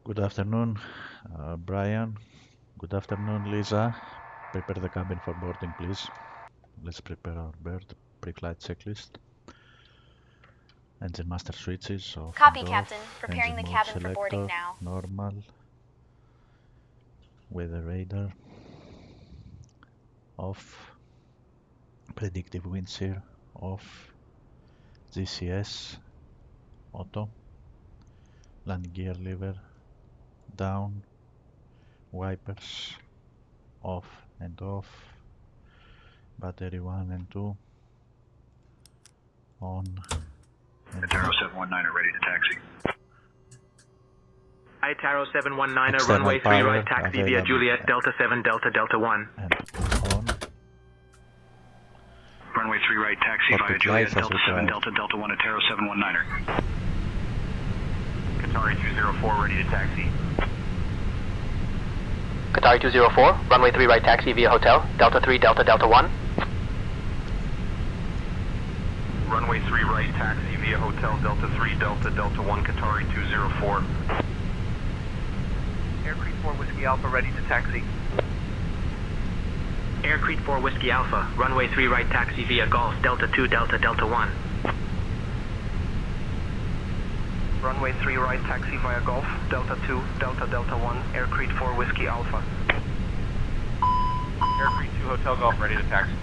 Good afternoon, Brian. Good afternoon, Lisa. Prepare the cabin for boarding, please. Let's prepare our bird. Pre-flight checklist. Engine master switches off. Copy, and Captain. off. Preparing Engine the mode cabin selector, for boarding now. Normal. Weather radar. Off. Predictive wind shear. Off. GCS. Auto. Landing gear lever. Down. Wipers. Off and off. Battery 1 and 2. On. Taro 719 are ready to taxi. Taro 719 External runway 3 power right taxi via available. Juliet Delta 7 Delta Delta 1. And on. Runway 3 right taxi Cockpit via Juliet lights as Delta 7 required. Delta Delta 1 at Taro 719er. Qatari 204 ready to taxi. Qatari 204, runway 3 right taxi via hotel, Delta 3 Delta Delta 1. Runway 3 right taxi via hotel Delta 3 Delta Delta 1 Qatari 204. Air Creek 4 Whiskey Alpha ready to taxi. Air Creek 4 Whiskey Alpha, runway 3 right taxi via Golf Delta 2 Delta Delta 1. Runway 3 right taxi via Golf, Delta 2, Delta Delta 1, Air Creek 4 Whiskey Alpha. Air Creek 2 Hotel Golf ready to taxi.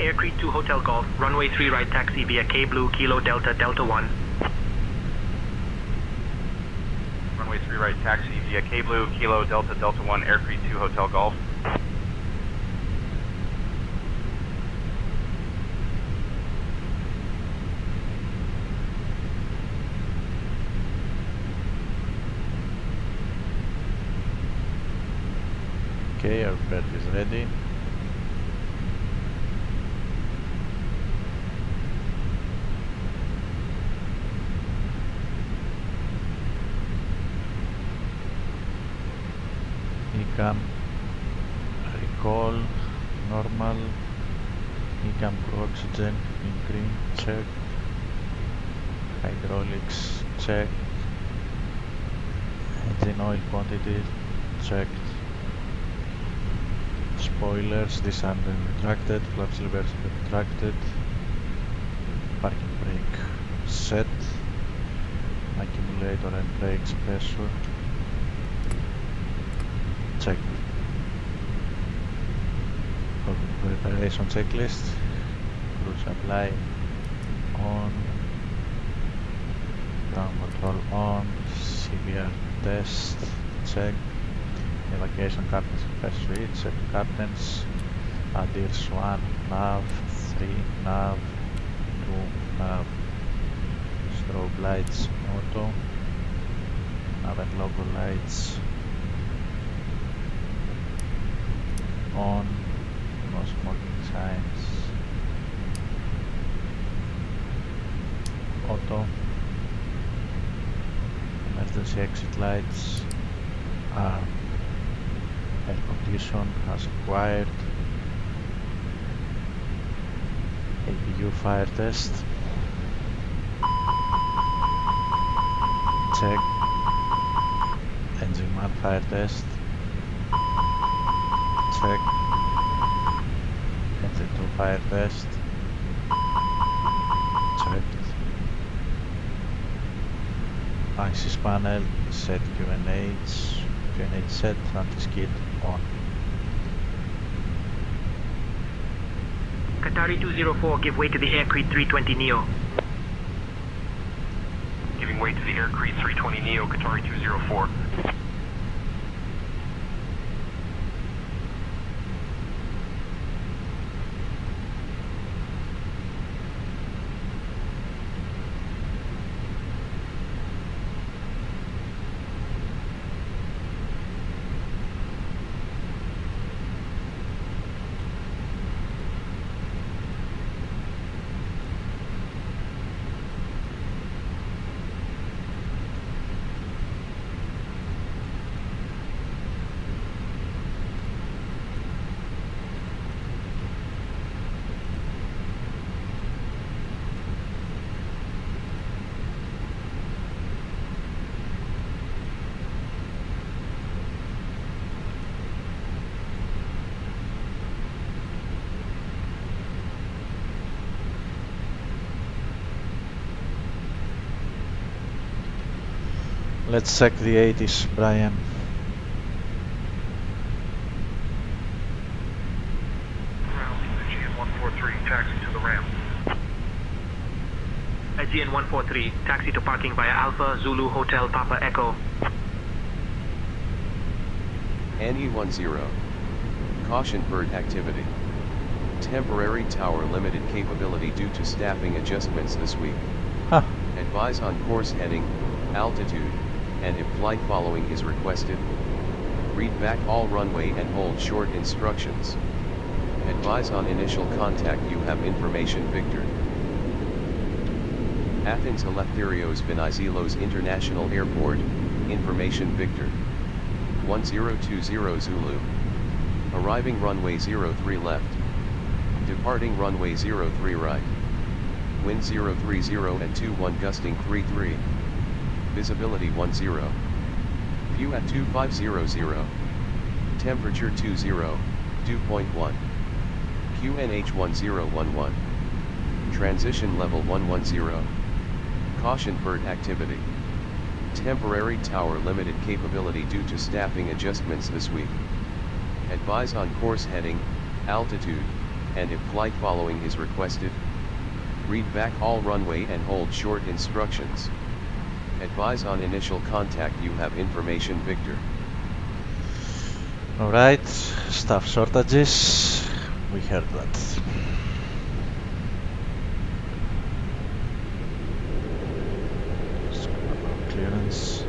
Air Creek 2 Hotel Golf, runway 3 right taxi via K Blue Kilo Delta Delta 1. Runway 3 right taxi via K Blue Kilo Delta Delta 1 Air Creek 2 Hotel Golf. Okay, our bird is ready. ECAM recall normal. ECAM oxygen in green check. Hydraulics check. Engine oil quantity checked. Spoilers disarmed and retracted. Flaps levers retracted. Parking brake set. Accumulator and brakes pressure check. Preparation checklist. Cruise supply on. Ground control on. CBR test check. Evacuation captains first switch. Check captains. ADIRS 1 nav 3 nav 2 nav. Strobe lights auto. Nav and logo lights on. No smoking signs. Auto. Emergency exit lights are air condition as required. APU fire test check. Engine man fire test check. Engine 2 fire test checked. Axis panel set. QNH set. Anti-skid on. Qatari 204, give way to the Air Creek 320 Neo. Giving way to the Air Creek 320 Neo, Qatari 204. Let's check the 80s, Brian. Aegean 143, taxi to the ramp. Aegean 143, taxi to parking via Alpha Zulu Hotel Papa Echo. NE10. Caution bird activity. Temporary tower limited capability due to staffing adjustments this week. Huh. Advise on course heading, altitude, and if flight following is requested. Read back all runway and hold short instructions. Advise on initial contact you have information Victor. Athens Eleftherios Venizelos International Airport, information Victor. 1020 Zulu. Arriving runway 03 left. Departing runway 03 right. Wind 030 and 21 gusting 33. Visibility 10. View at 2500. Temperature 2.1. QNH 1011. Transition level 110. Caution bird activity. Temporary tower limited capability due to staffing adjustments this week. Advise on course heading, altitude, and if flight following is requested. Read back all runway and hold short instructions. Advise on initial contact you have information Victor. Alright, staff shortages. We heard that. Clearance.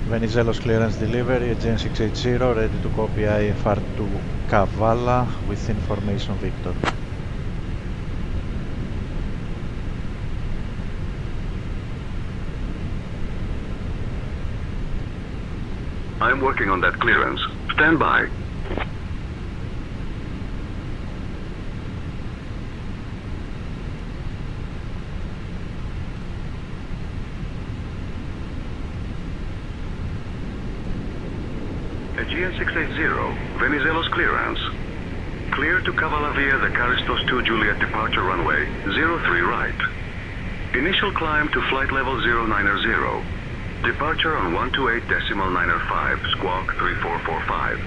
Venizelos clearance delivery, Aegean 680, ready to copy IFR to Kavala with information Victor. I'm working on that clearance. Stand by. Aegean 680, Venizelos clearance. Clear to Kavala via the Karistos 2 Juliet departure runway, 03 right. Initial climb to flight level 090. Departure on 128.905, squawk 3445.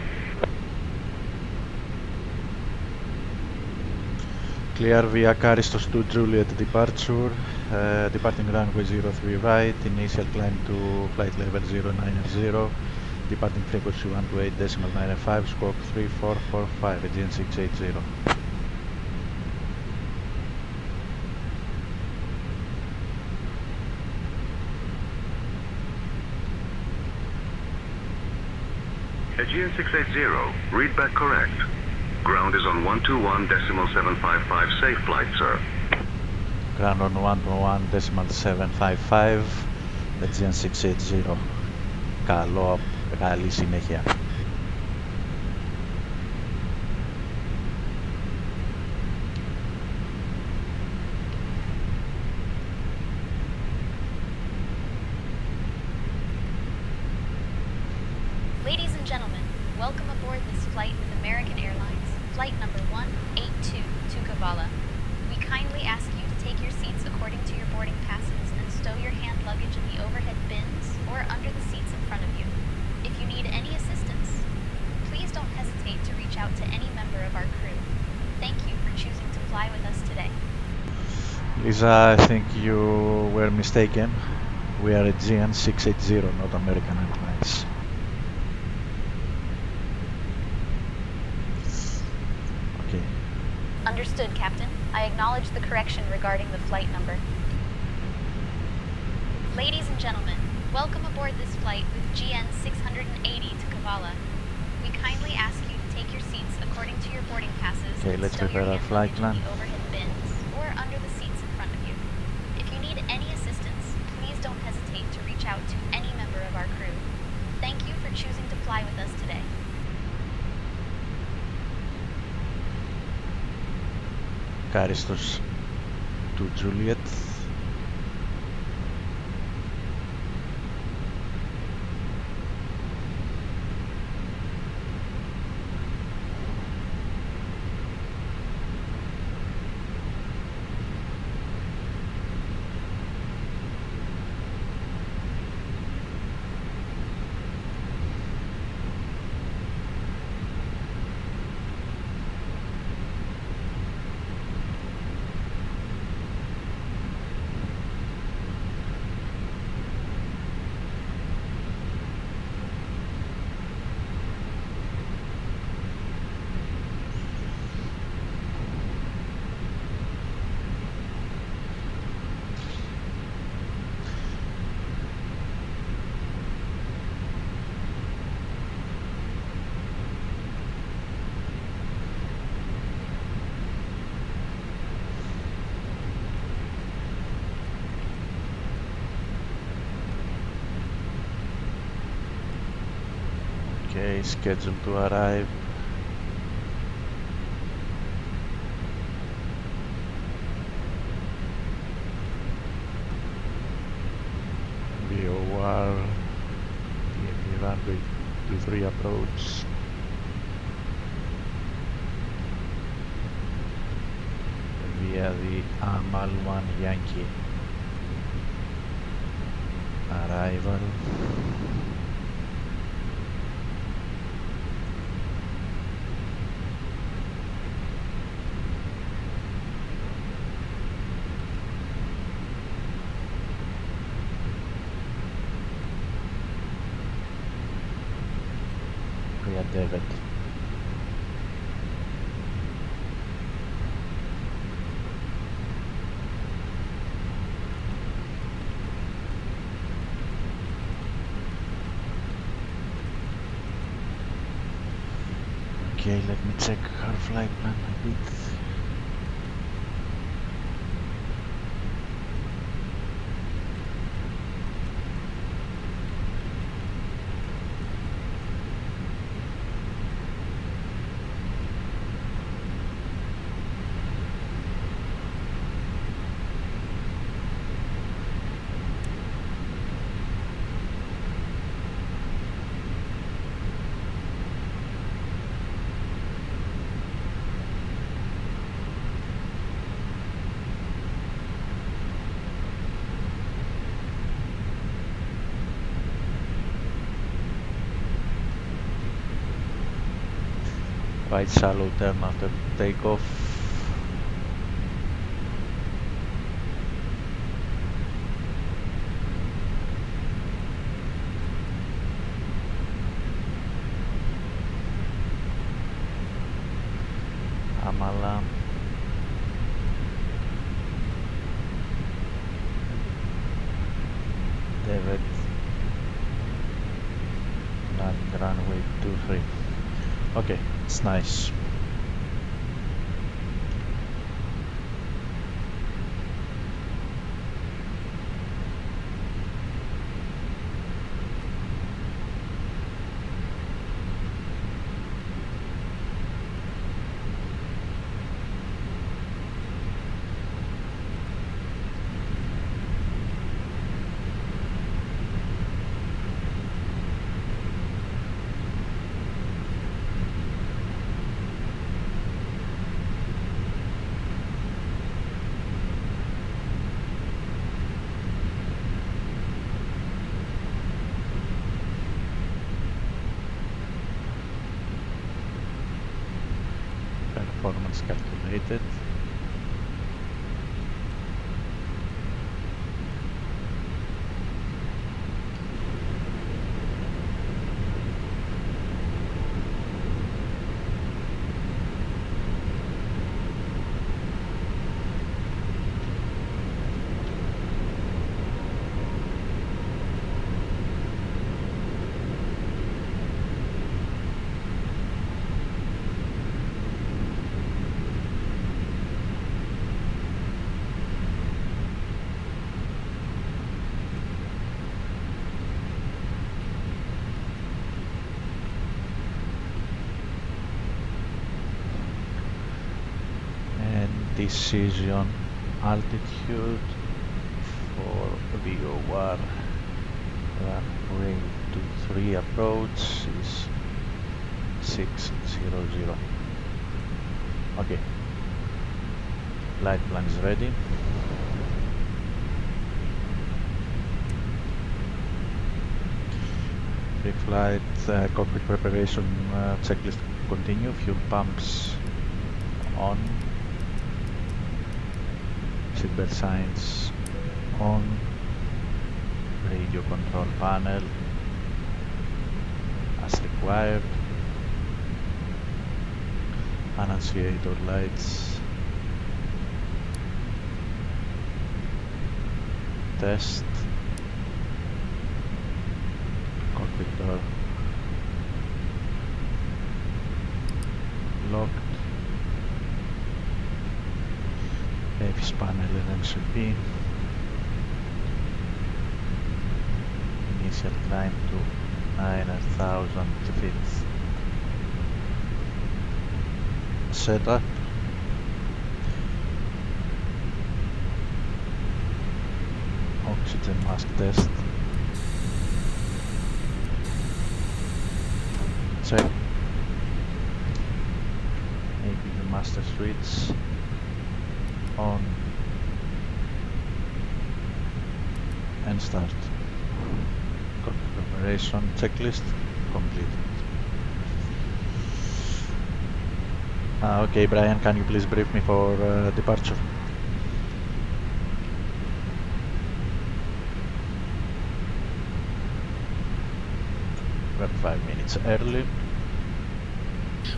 Clear via Karistos 2 Juliet departure, departing runway 03 right, initial climb to flight level 090, departing frequency 128.905, squawk 3445, Aegean 680. Aegean 680, read back correct. Ground is on 121.755, safe flight, sir. Ground on 121.755, Aegean 680. Καλή συνέχεια. Ladies and gentlemen, welcome aboard this flight with American Airlines, flight number 182 to Kavala. We kindly ask you to take your seats according to your boarding passes and stow your hand luggage in the overhead bins or under the seats in front of you. If you need any assistance, please don't hesitate to reach out to any member of our crew. Thank you for choosing to fly with us today. Lisa, I think you were mistaken. We are Aegean 680, not American Airlines. Okay. Understood, Captain. I acknowledge the correction regarding the flight number. Ladies and gentlemen, Welcome aboard this flight with GN 680 to Kavala. We kindly ask you to take your seats according to your boarding passes Okay, and let's stow your prepare our hand flight luggage in plan. the overhead bins or under the seats in front of you. If you need any assistance, please don't hesitate to reach out to any member of our crew. Thank you for choosing to fly with us today. Karistos to Juliet. Okay, scheduled to arrive. VOR, DME runway 23 approach. Via the Amal 1 Yankee. Arrival. Via David. Okay, let me check our flight plan a bit. Right shallow turn after takeoff. Amala. David. Landing runway 23. Okay, it's nice. Performance calculated. decision altitude for VOR runway 23 approach is 600. Okay, flight plan is ready. Pre-flight cockpit preparation checklist continue. Fuel pumps on. Seatbelt signs on. Radio control panel as required. Annunciator lights. Test. Cockpit door locked. AFIS panel and MCP. Initial climb to 9,000 feet. Setup. Oxygen mask test. Check. APU master switch on and start. Cockpit preparation checklist completed. Okay, Brian, can you please brief me for departure? We're 5 minutes early.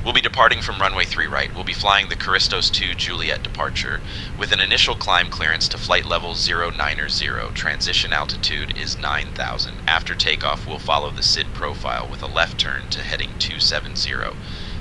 We'll be departing from runway 3 right. We'll be flying the Karistos 2 Juliet departure with an initial climb clearance to flight level 090. Transition altitude is 9,000. After takeoff, we'll follow the SID profile with a left turn to heading 270.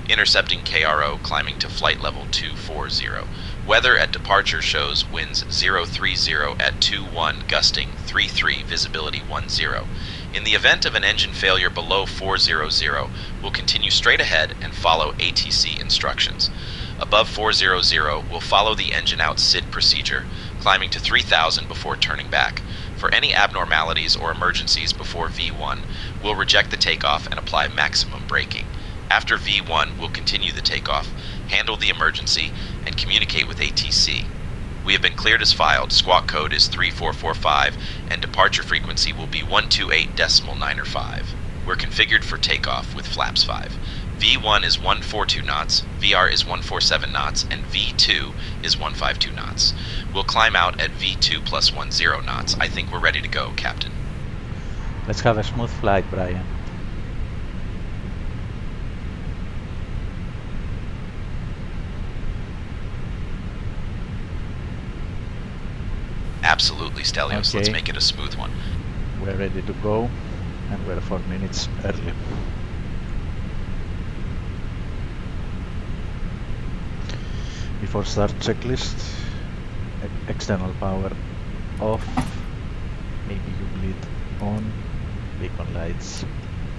Intercepting KRO, climbing to flight level 240. Weather at departure shows winds 030 at 21, gusting 33, visibility 10. In the event of an engine failure below 400, we'll continue straight ahead and follow ATC instructions. Above 400, we'll follow the engine out SID procedure, climbing to 3000 before turning back. For any abnormalities or emergencies before V1, we'll reject the takeoff and apply maximum braking. After V1, we'll continue the takeoff, handle the emergency, and communicate with ATC. We have been cleared as filed, squawk code is 3445, and departure frequency will be 128.905. We're configured for takeoff with flaps 5. V1 is 142 knots, VR is 147 knots, and V2 is 152 knots. We'll climb out at V2 plus 10 knots. I think we're ready to go, Captain. Let's have a smooth flight, Brian. Absolutely, Stelios. Okay. Let's make it a smooth one. We're ready to go, and we're 4 minutes early. Before start checklist, external power off, APU bleed on, beacon lights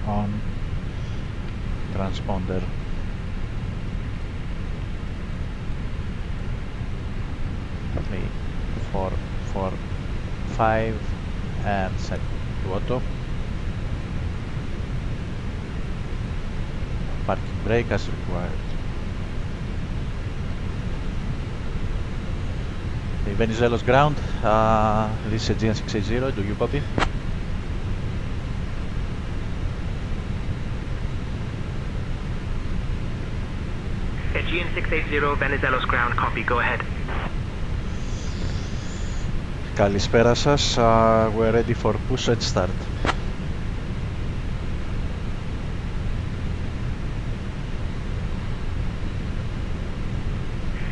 on, transponder play 4, 4, 5 and set to auto. Parking brake as required. Okay, Venizelos ground, this is GN680, do you copy? GN680, Venizelos ground, copy, go ahead. Καλησπέρα σας, we're ready for push and start.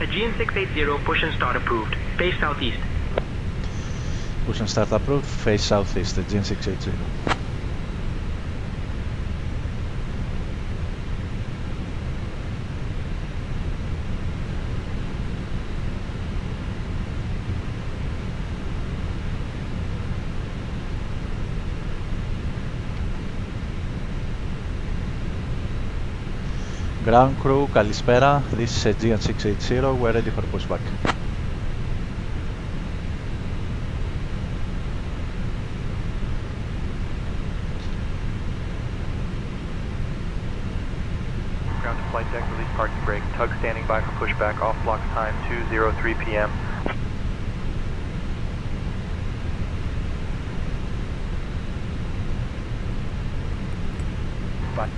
GN680, push and start approved. Face southeast. Push and start approved, face southeast, GN680. Ground crew, καλησπέρα. This is GN680. We're ready for pushback. Ground to flight deck, release parking brake. Tug standing by for pushback, off blocks time 2:03 p.m. Bye.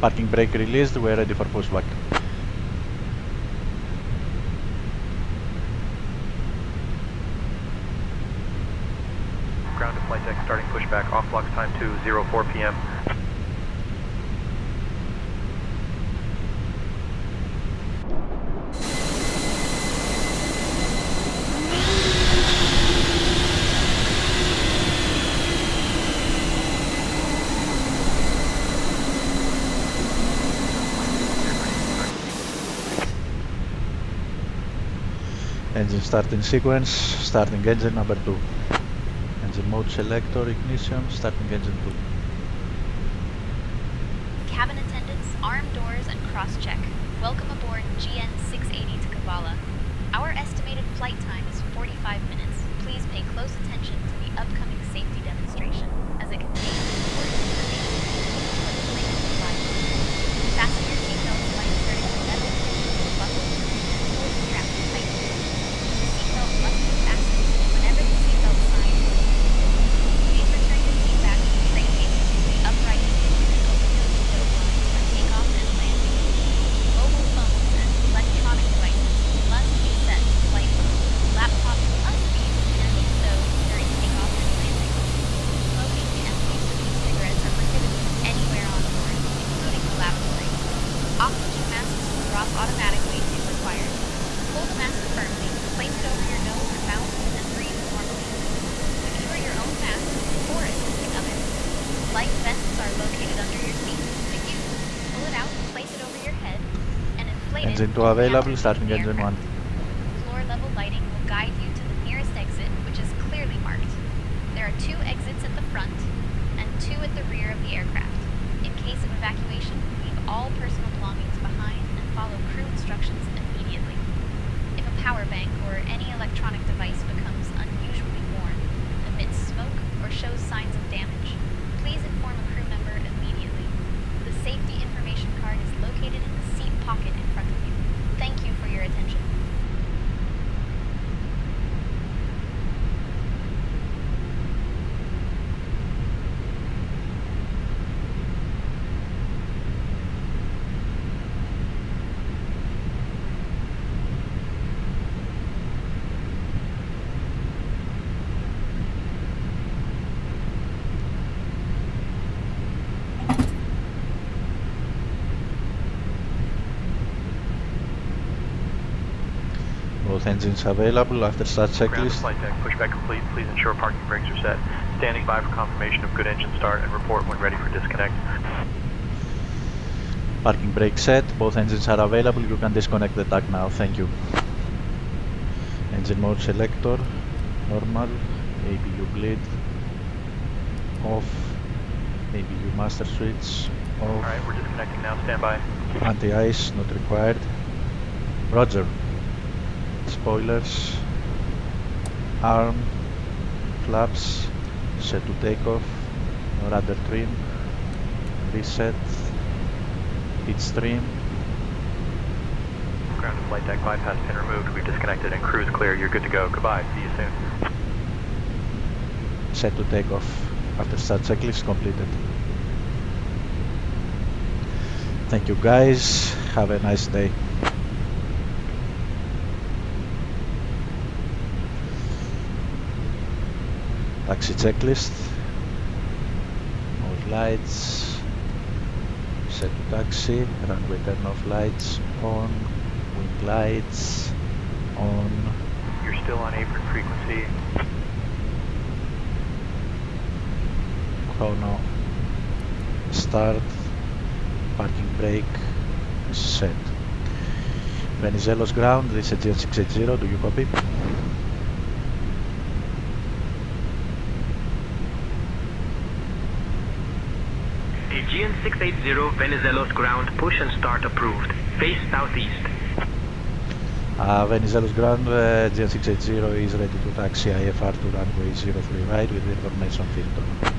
Parking brake released, we're ready for pushback. Ground to flight deck, starting pushback, off blocks time 2:04 p.m. Engine starting sequence, starting engine number 2. Engine mode selector, ignition, starting engine 2. Cabin attendants, arm doors, and cross-check. Welcome aboard GN680 to Kavala. Our estimated flight time is 45 minutes. Please pay close attention to the upcoming safety demonstration, as it contains important information for the plane to fly. Fasten your seatbelts by inserting the metal pin in the buckle and pull the strap tightly. The seatbelt must be fastened whenever the seatbelt sign is indicated. Please return your seat back to the tray table to the upright and open your window blinds for takeoff and landing. Mobile phones and electronic devices must be set to flight mode. Laptops must be securely stowed during takeoff and landing. Smoking and use of e-cigarettes are prohibited anywhere on board, including the lavatory. Oxygen masks will drop automatically if required. Hold the mask firmly, place it over your nose or mouth, and breathe normally. Secure your own mask before assisting others. Life vests are located under your seat. To use, pull it out, place it over your head, and inflate Engine it 2 only available, after starting leaving the engine 1. aircraft. Floor-level lighting will guide you to the nearest exit, which is clearly marked. There are 2 exits at the front and 2 at the rear of the aircraft. In case of evacuation, leave all personal belongings behind and follow crew instructions immediately. If a power bank or any electronic device becomes unusually warm, emits smoke, or shows signs of damage, please inform a crew member immediately. The safety information card is located in the seat pocket in front of you. Thank you for your attention. Both engines available after start Ground to checklist. flight deck, pushback complete. Please ensure parking brakes are set. Standing by for confirmation of good engine start and report when ready for disconnect. Parking brake set, both engines are available, you can disconnect the tag now, thank you. Engine mode selector, normal, ABU bleed, off, ABU master switch, off, Alright, we're disconnecting now. Stand by. anti-ice not required. Roger. Spoilers, arm, flaps, set to takeoff, rudder trim, reset, pitch trim, Ground to flight deck, bypass pin removed. We've disconnected and cruise clear. You're good to go. Goodbye. See you soon. set to takeoff after start checklist completed. Thank you guys, have a nice day. Taxi checklist, all lights, set to taxi, runway turn off lights on, wing lights on, You're still on apron frequency. chrono start, parking brake set. Venizelos ground, this is GN680, do you copy? GN680 Venizelos ground, push and start approved. Face southeast. Venizelos ground, GN680 is ready to taxi IFR to runway 03 right with information filter.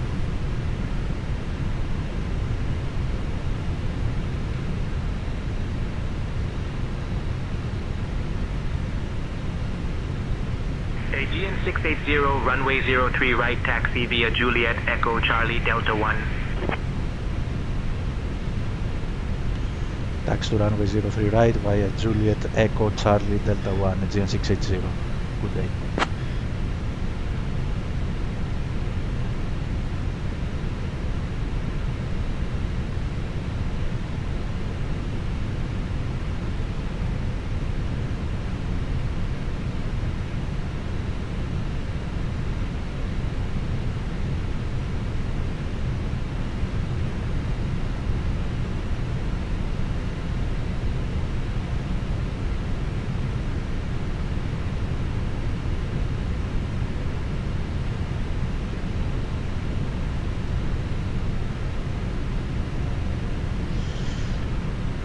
Aegean 680, runway 03 right, taxi via Juliet Echo Charlie Delta 1. Taxi to runway 03 right via Juliet Echo Charlie Delta 1, Aegean 680. Good day.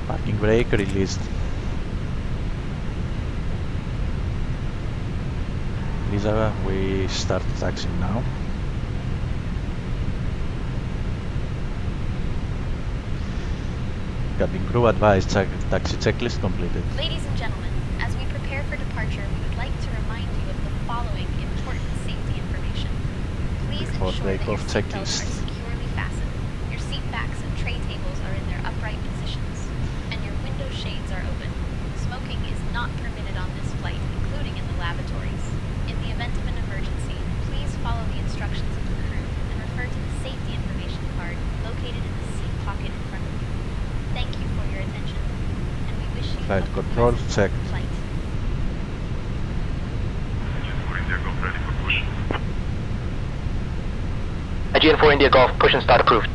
Parking brake released. Lisa, we start taxiing now. Cabin crew advised taxi checklist completed. Ladies and gentlemen, as we prepare for departure, we would like to remind you of the following important safety information. Please Before ensure that your takeoff seatbelts checklist. are securely fastened, your seat backs and tray tables are in their upright positions, and your window shades are open. Smoking is not permitted on this flight, including in the lavatories. In the event of an emergency, please follow the instructions of the crew and refer to the safety information card located in the seat pocket in front of you. Thank you for your attention, and we wish you Flight a control pleasant checked. flight. Aegean 4 India Golf, push and start approved.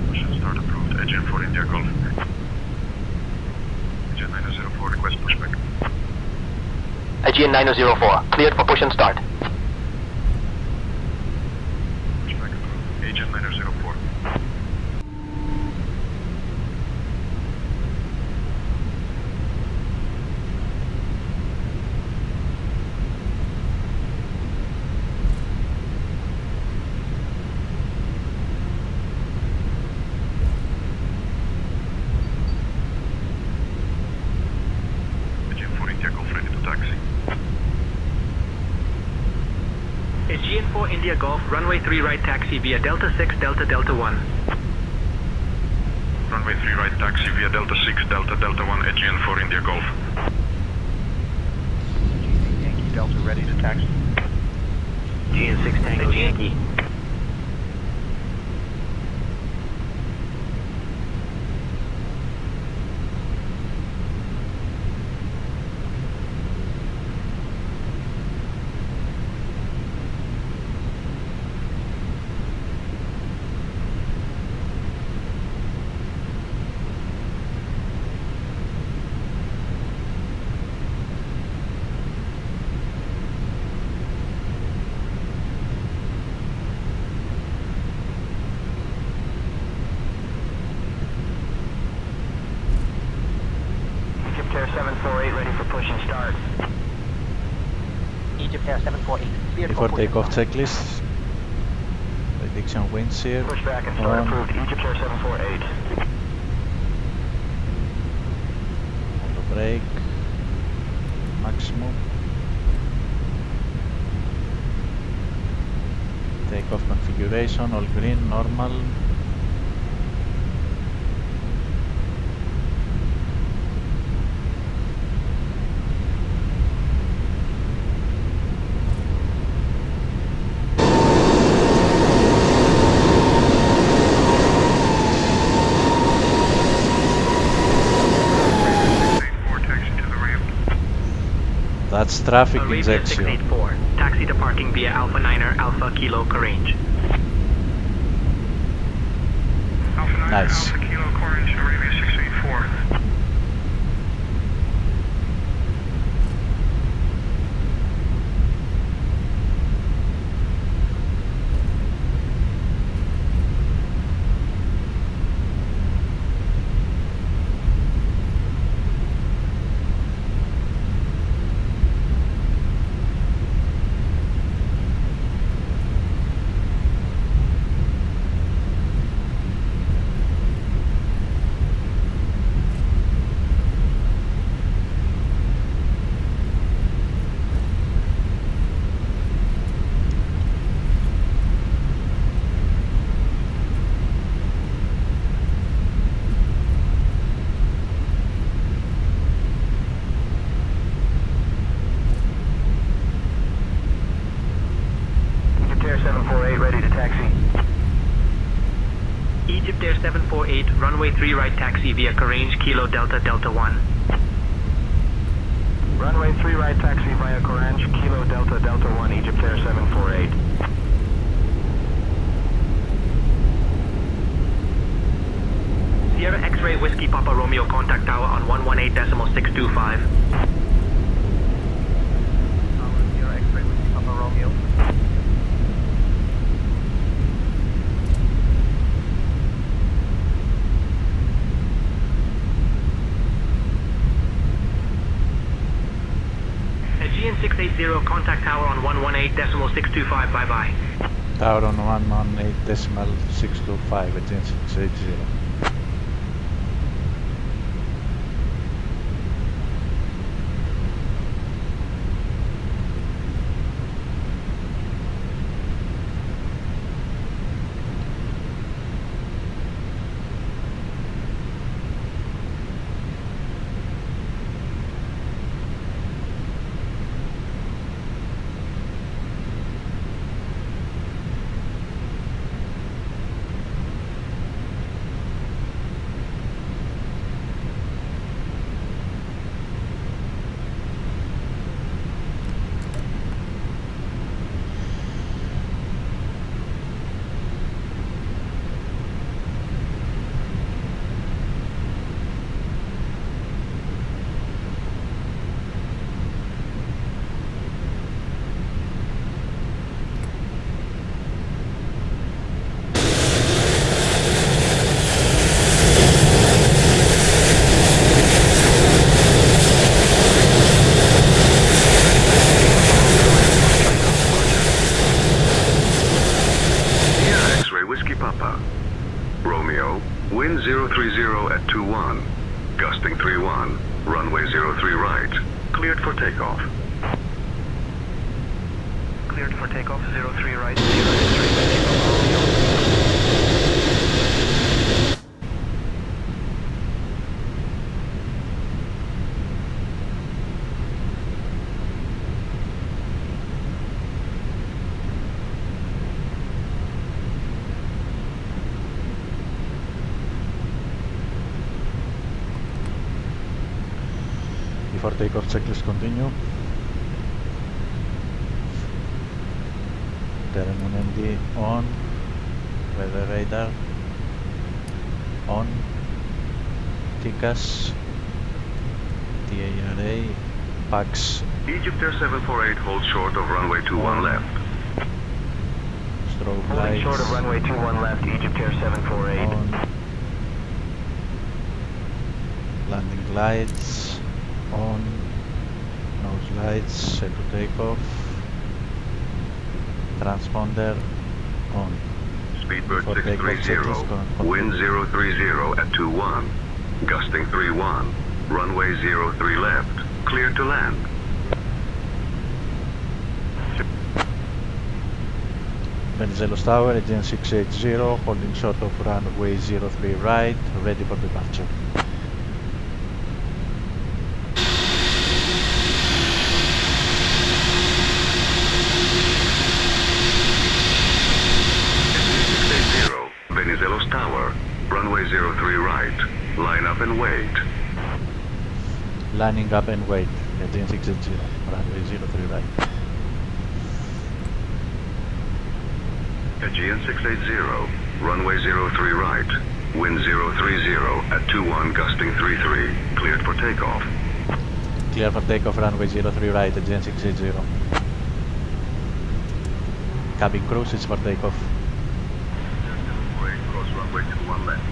Push and start approved. Aegean 4 India Golf. Aegean 904, request pushback. Aegean 904, cleared for push and start. Pushback approved. Aegean 904. Aegean 4 India Golf ready to taxi. Aegean 4 India Golf, runway 3 right, taxi via Delta 6 Delta Delta 1. Runway 3 right, taxi via Delta 6 Delta Delta 1, Aegean 4 India Golf. Yankee Delta ready to taxi. Aegean 6 Tango Yankee. Egypt Air 748 ready for push and start. Egypt Air 748, cleared Before for push and takeoff start. checklist. Prediction wind shear. Pushback and start on. approved. Egypt Air 748. Auto brake. Maximum. Takeoff configuration, all green, normal. That's traffic Arabia injection. 684, taxi to parking via Alpha 9er Alpha Kilo Corange. Alpha 9, Nice. Alpha Kilo Orange, Arabia 684. Egypt Air 748, runway 3 right taxi via Range Kilo Delta Delta 1. Runway 3 right taxi via Range Kilo Delta Delta 1, Egypt Air 748. Sierra X-Ray Whiskey Papa Romeo contact tower on 118.625. Sierra X-ray Whiskey Papa Romeo. Aegean 680 contact tower on 118.625. Bye bye. Tower on 118.625, Athens 680. Whiskey Papa. Romeo, wind 030 at 21, gusting 31, runway 03 right, cleared for takeoff. Cleared for takeoff, 03 right, 0 X-ray Whiskey Papa Romeo. Before takeoff, checklist continue. Terminal ND on. Weather radar on. TCAS. TARA. PAX. Egypt Air 748 holds short of runway 21 left. Strobe Holding lights. short of runway 21 left, Egypt Air 748. On. Landing lights on. Nose lights set to takeoff. Transponder on. Speedbird Before takeoff, 630, wind 030 at 21, gusting 31, runway 03 left, clear to land. Venizelos Tower, Aegean 680, holding short of runway 03 right, ready for departure. Venizelos Tower, runway 03 right, line up and wait. Lining up and wait, Aegean 680, runway 03 right. Aegean 680, runway 03 right, wind 030 at 21, gusting 33, cleared for takeoff. Clear for takeoff, runway 03 right, Aegean 680. Cabin crew, it's for takeoff. Cross runway 21 left.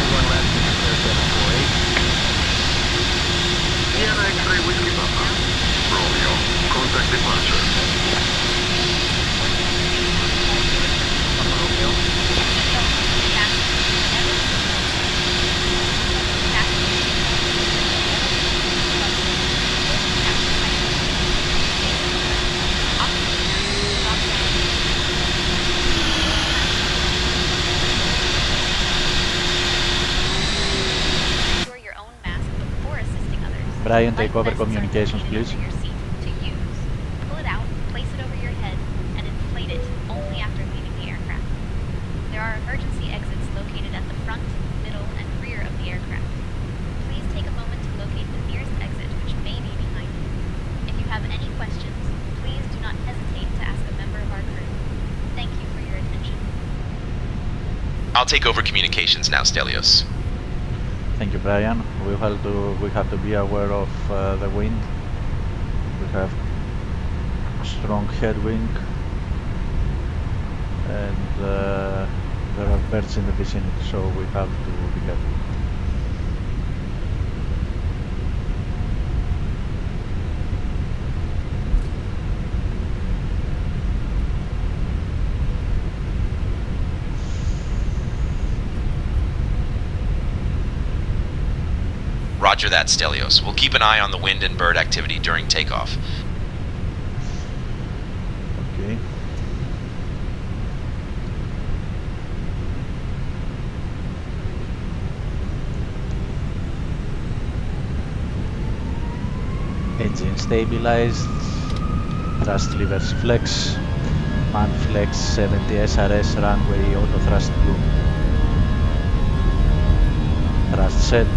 21 left, Egypt Air 748. Sierra X-ray Whiskey Papa. Romeo, contact departure. Brian, take over communications, please. Your seat to use. Pull it out, place it over your head, and inflate it only after leaving the aircraft. emergency exits located at the front, middle, and rear of the aircraft. Please take a moment to locate the nearest exit, which may be behind you. If you have any questions, please do not hesitate to ask a member of our crew. Thank you for your attention. I'll take over communications now, Stelios. Thank you, Brian. We have to be aware of the wind. We have strong headwind, and there are birds in the vicinity, so we have to be careful. Roger that, Stelios. We'll keep an eye on the wind and bird activity during takeoff. Okay. Engine stabilized, thrust levers flex, man flex 70 SRS runway auto thrust blue. Thrust set.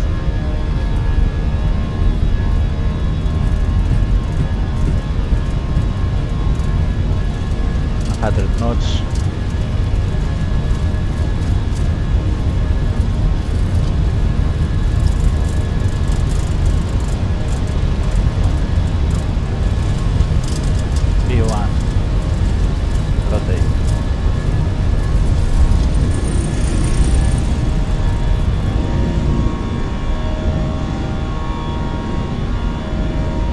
Knots. B1. Rotate.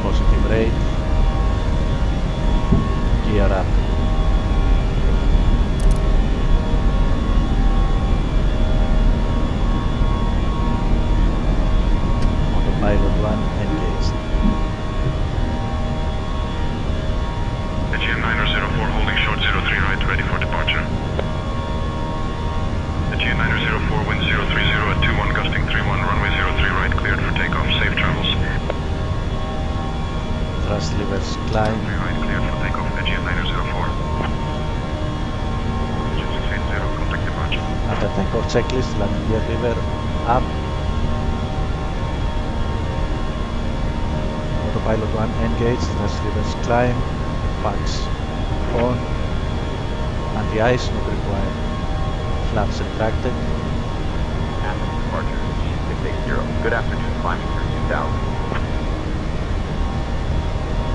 Positive rate. Gear up. Pilot 1 engaged. Aegean 904 holding short 03 right, ready for departure. Aegean 904 wind 030 at 21 gusting 31, runway 03 right, cleared for takeoff, safe travels. Thrust levers climb. 03 right, cleared for takeoff, Aegean 904. Aegean 680, contact departure. After takeoff checklist, landing gear lever up. Autopilot 1 engaged, thrust levers climb, packs on, anti-ice not required, flaps retracted. Athens departure, G680. Good afternoon, climbing through 2000.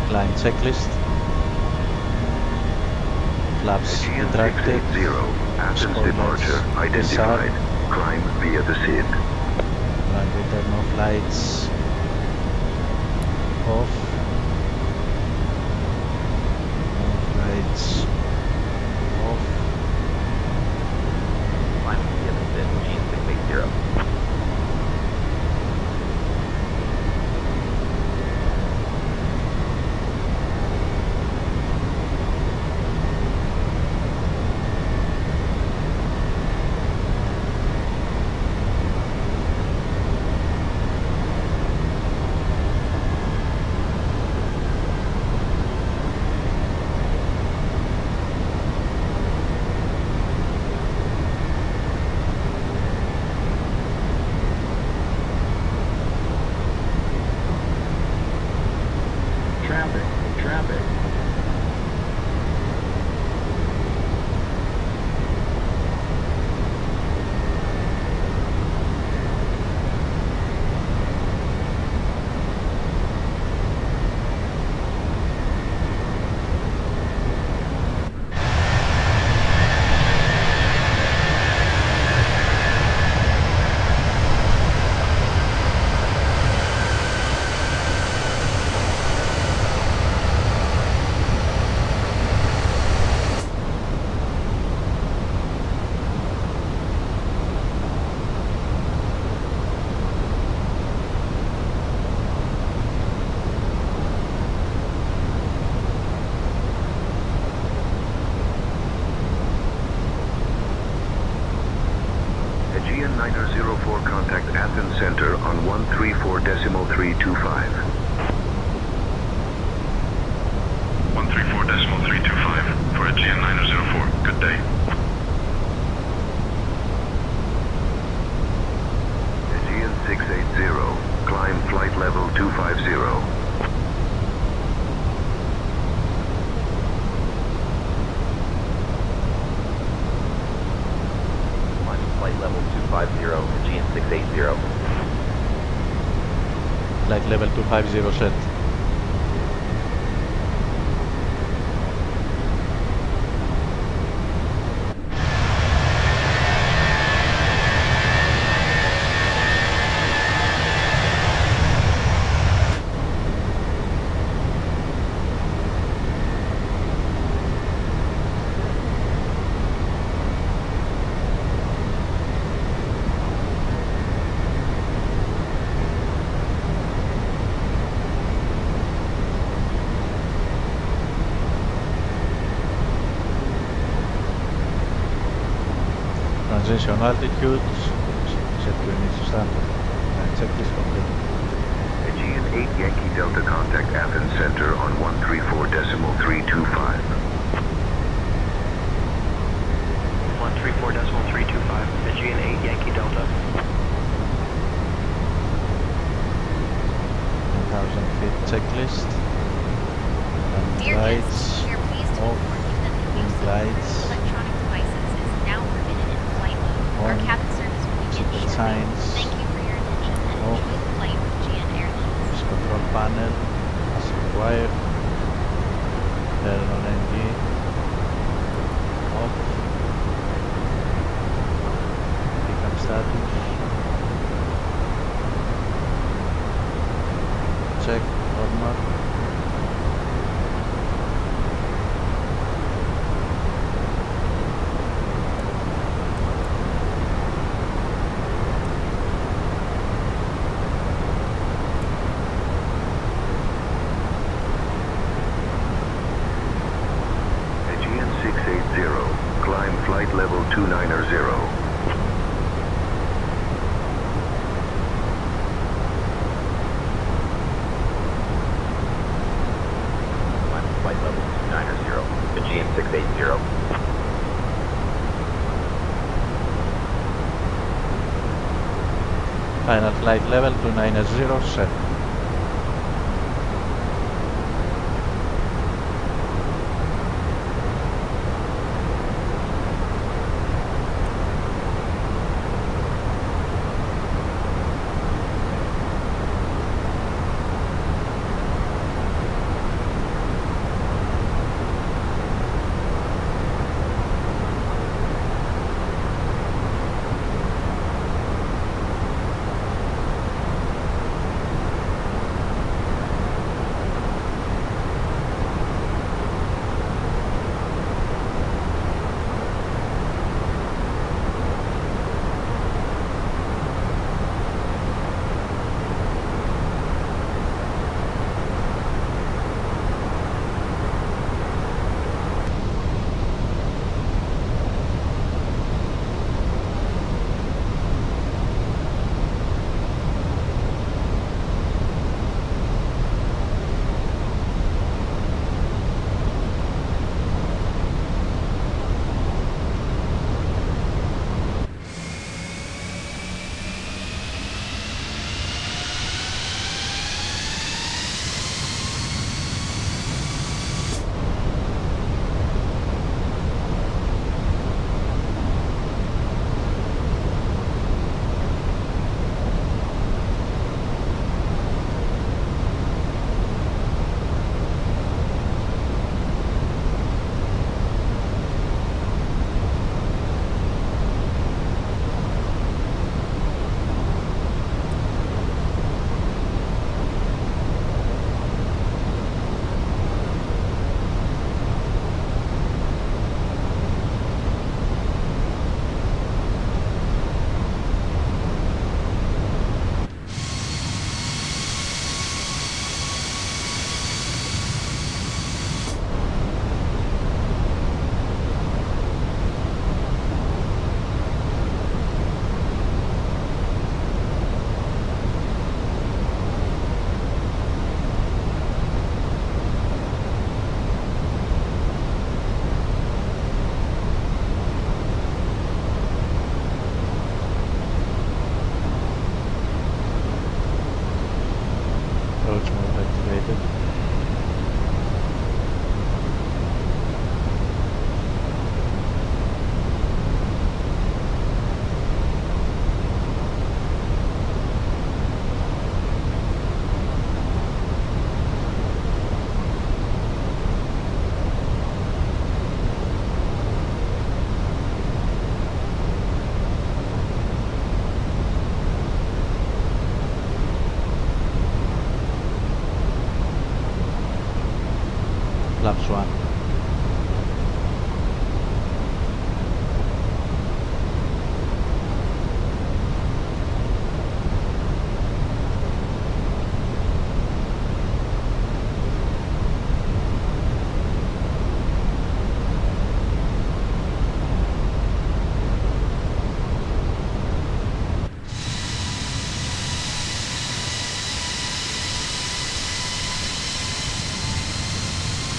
Climb checklist, flaps Aegean retracted, 680, Athens spoilers departure identified. Climb via the SID. runway turn off lights off, lights off, Climbing via the SID, G680. Traffic. Aegean 904, contact Athens Center on 134.325. 134.325 for Aegean 904. Good day. 250, Aegean 680. Flight level 250 set. Transition altitude, set to initial standard. Checklist complete. Aegean 8 Yankee Delta contact Athens Center on 134.325. 134.325, Aegean 8 Yankee Delta. 1000 feet checklist. And Dear lights guests, we are pleased to off. inform you that the use of Lights electronic devices is now permitted in flight mode. Our on. cabin service will begin Seatbelt shortly. signs Thank you for your attention and off. enjoy the flight with Aegean Airlines. Cruise control panel as required. Turn on engine off. Pickup status. Check normal. Aegean 680, climb flight level 290. Climb flight level 290, Aegean 680. Final flight level 290 set.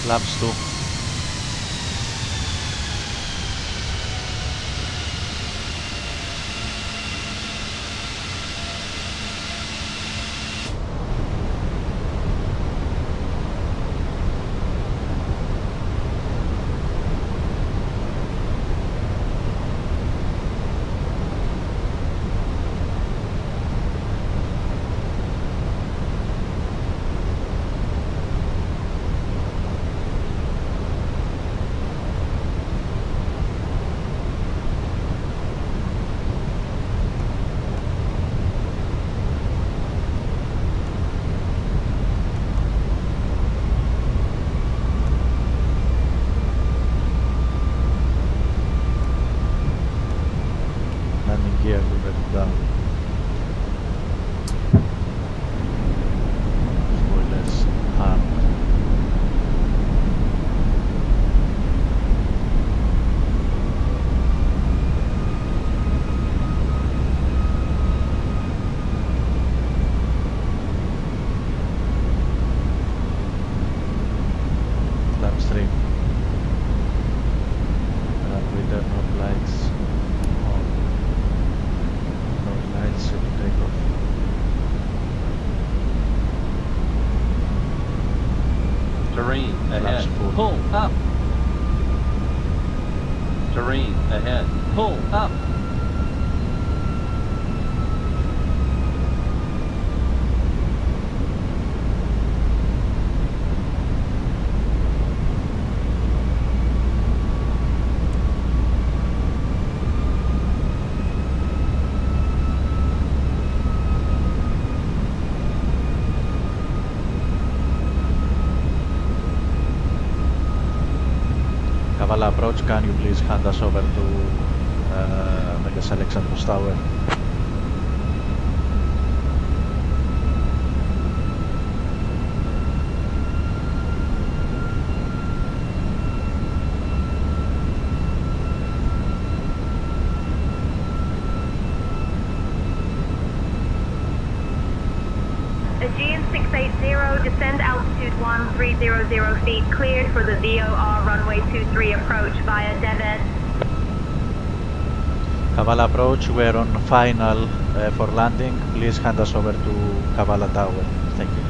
Flaps 2. Landing gear lever down. Spoilers armed. Upstream. Runway turn on lights on. No lights, set to take off. Terrain ahead. Flaps full. Pull up. Terrain ahead. Pull up. Kavala approach, can you please hand us over to Vegas Alexandros Tower? Aegean 680, descend altitude 1300 feet, cleared for the VOR runway 23 approach via Devet. Kavala approach, we're on final for landing. Please hand us over to Kavala Tower. Thank you.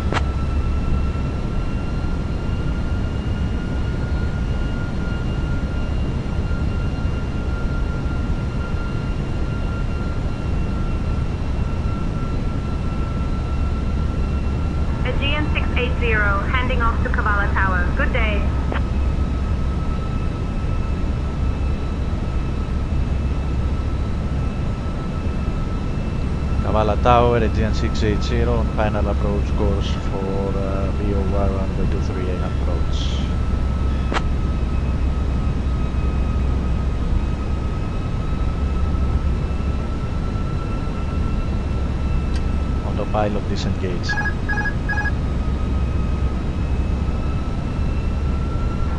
Aegean 680, handing off to Kavala Tower. Good day. Kavala Tower, Aegean 680 on final approach course for VOR runway 23 approach. Autopilot disengage.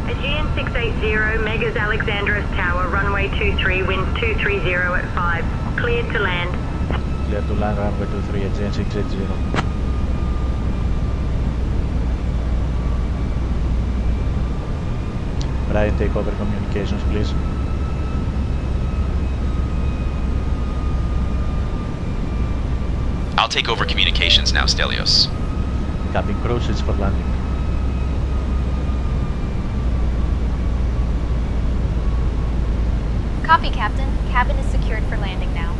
Aegean 680, Megas Alexandros Tower, runway 23, winds 230 at 5. Cleared to land. Clear to land runway 23, Aegean 680. Brian, take over communications, please. I'll take over communications now, Stelios. Cabin crew, switch for landing. Copy, Captain. Cabin is secured for landing now.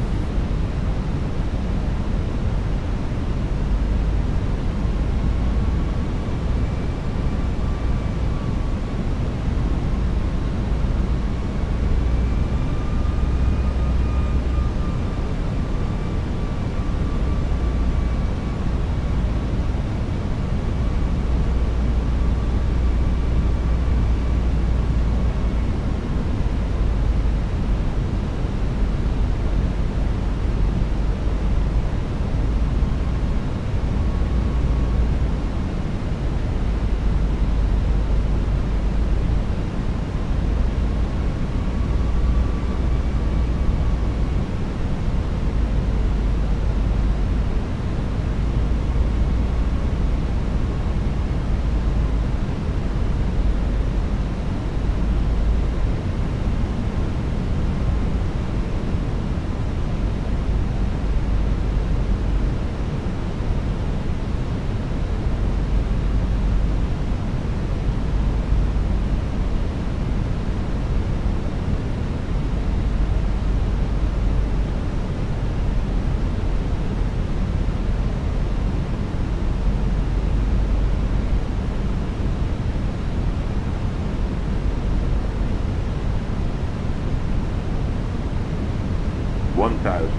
1000.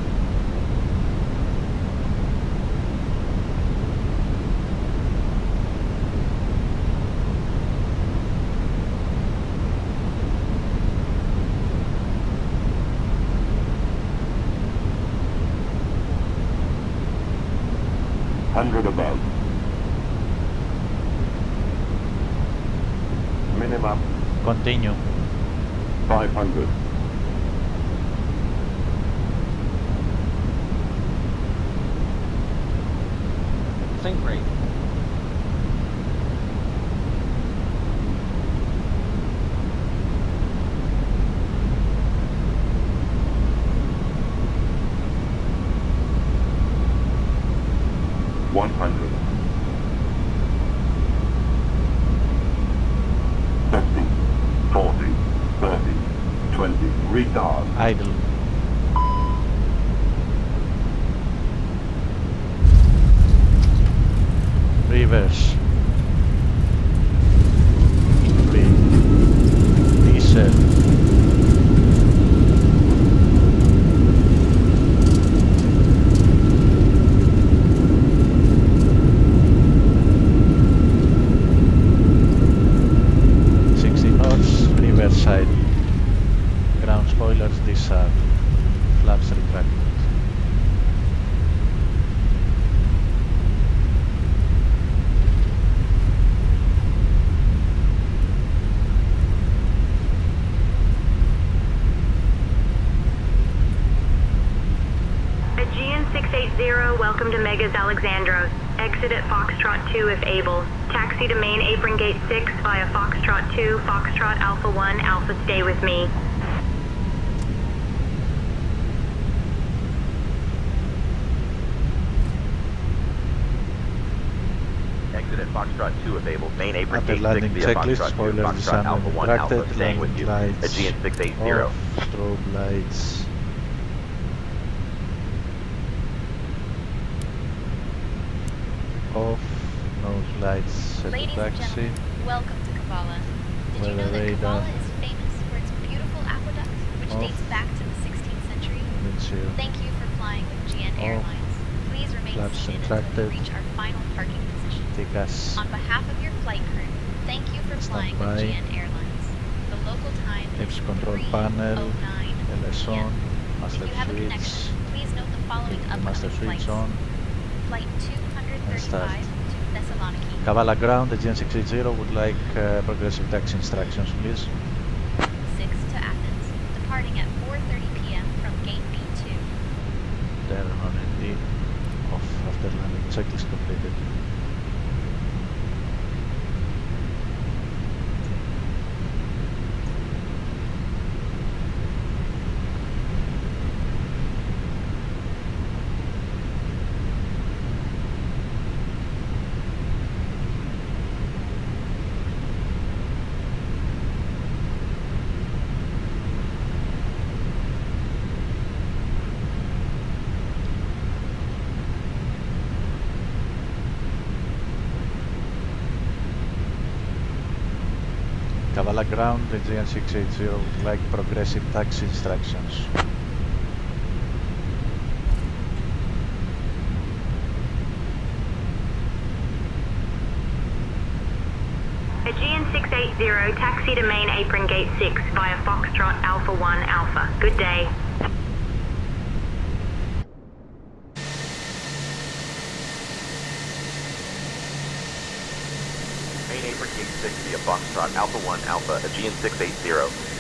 Hundred above. Minimum Continue. 500. Sink rate. $100. 50, 40, 30, 20, retard. Idle. Reverse. Free. Diesel. Reverse side. Ground spoilers disarmed. Flaps retracted. Aegean 680, welcome to Megas Alexandros. Exit at Foxtrot 2 if able. Taxi to main apron gate 6 via Foxtrot 2, Foxtrot Alpha 1, Alpha stay with me. Exit at Foxtrot 2 if able. Main apron After gate 6 landing via checklist, Foxtrot 2, spoilers Foxtrot disarmed Alpha and 1, Alpha retracted, staying with landing you. lights Aegean 680. off, strobe lights off, nose lights set to Ladies and taxi. gentlemen, welcome to Kavala. Did you know Weather that radar. Kavala is famous for its beautiful aqueduct, which Off. dates back to the 16th century? Windshield Thank you for flying with GN Airlines. Please remain Flaps seated until retracted. we reach our final parking position. take us. On behalf of your flight crew, thank you for flying with by. GN Airlines. The local time is Hips control panel, 3:09 LS on, p.m. master If you have a switch, connection, please note the following the master upcoming switch flights. on, Flight and start. 235 to Thessaloniki. Kavala ground, Aegean 680 would like progressive taxi instructions, please. 6 to Athens, departing at 4:30 p.m. from gate B2. Turn on ND, off after landing, checklist completed. Kavala ground, Aegean 680 would like progressive taxi instructions. Aegean 680, taxi to main apron gate 6 via Foxtrot Alpha 1 Alpha. Good day. Main apron gate 6 via Foxtrot Alpha 1 Alpha, Aegean 680.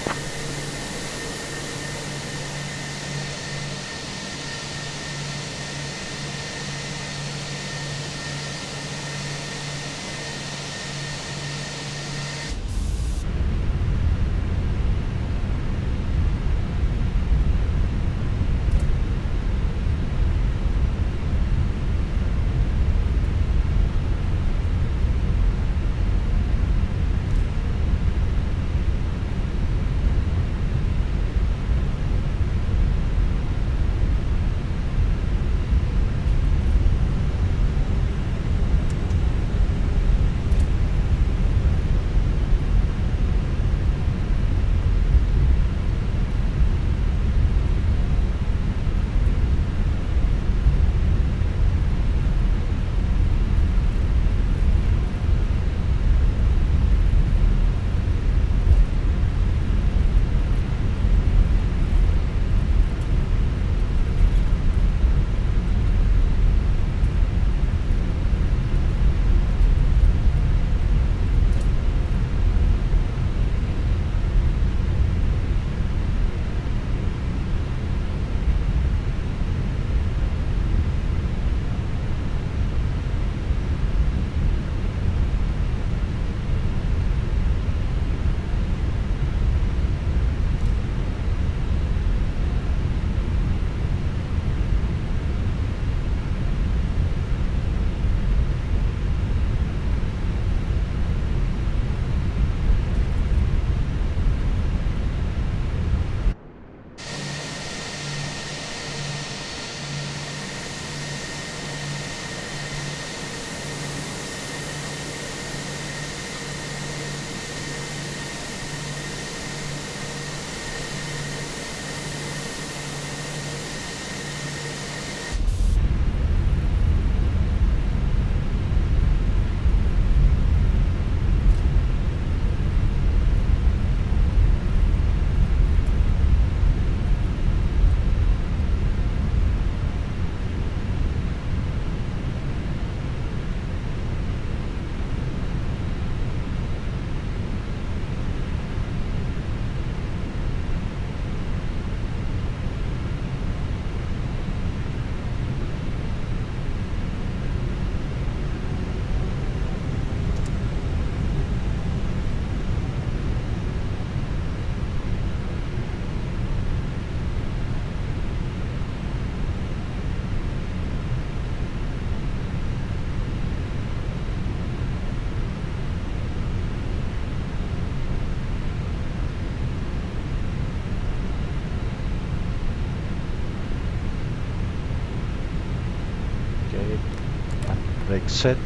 brake set.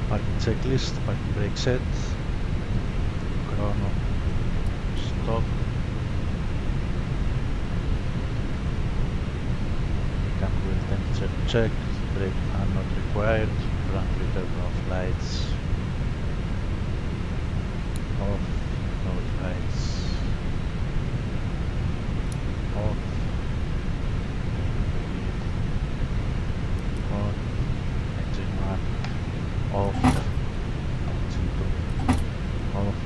Parking checklist, parking brake set. Chrono, stop. Cam wheel temperature check. Brake are not required. Front return off lights. Off. Node lights. Off. On. Engine 1. Off. Engine 2. Off.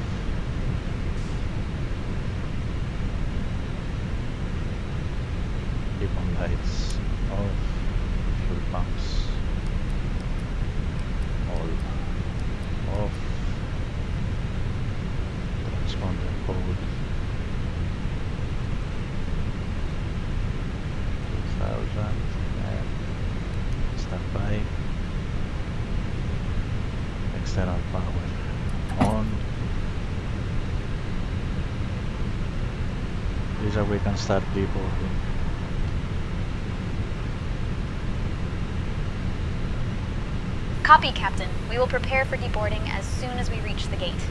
Keep on lights. Off. Fuel pumps. All. Off. Transponder hold. 2000 and standby. External power on. Lisa, we can start deboarding. Copy, Captain. We will prepare for deboarding as soon as we reach the gate.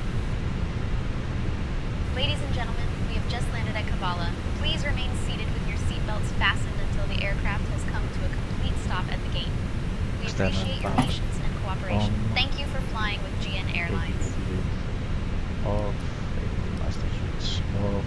Ladies and gentlemen, we have just landed at Kavala. Please remain seated with your seatbelts fastened until the aircraft has come to a complete stop at the gate. We appreciate your patience and cooperation. Thank you for flying with GN Airlines. Off. Master switch off.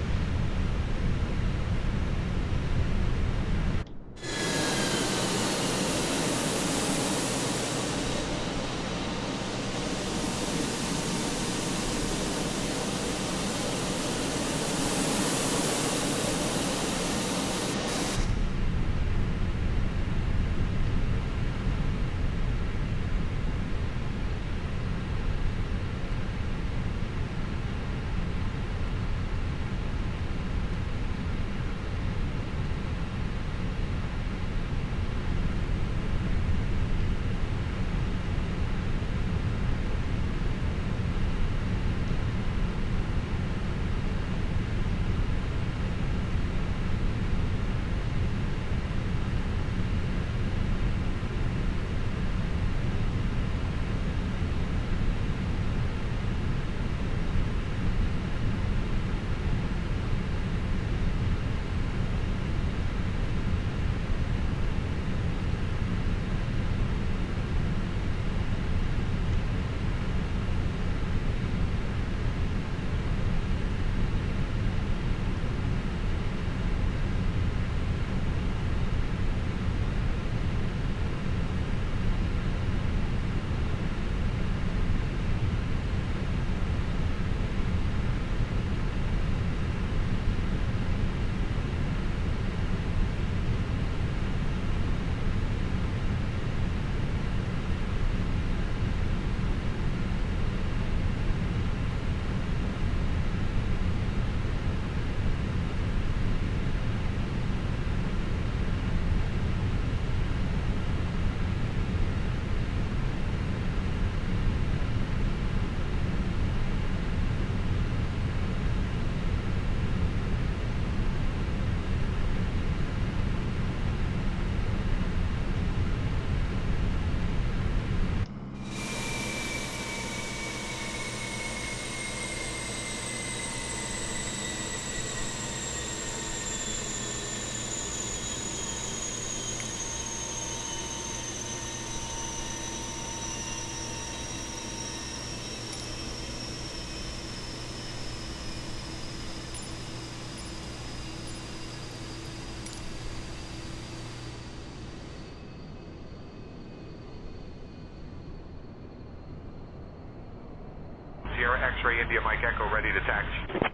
Sierra X-ray India Mike Echo ready to taxi.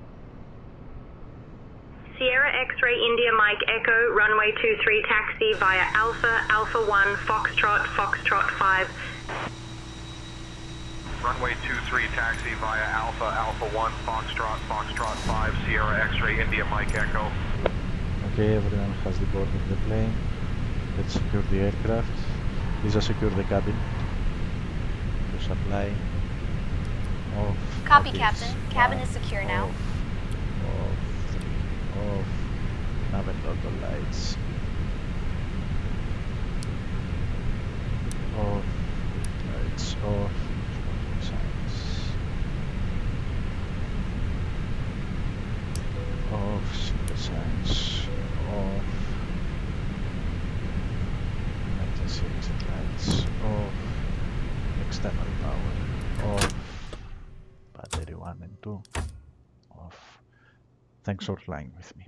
Sierra X-ray India Mike Echo, runway 23 taxi via Alpha, Alpha 1, Foxtrot, Foxtrot 5. Runway 23 taxi via Alpha, Alpha 1, Foxtrot, Foxtrot 5, Sierra X-ray India Mike Echo. Okay, everyone has deboarded the plane. Let's secure the aircraft. Lisa, secure the cabin. To supply. Off. Copy, Okay, Captain. Cabin is secure now. Off. 3. Off. Nav and auto lights. Off. external power off, battery 1 and 2 off. Thanks for flying with me.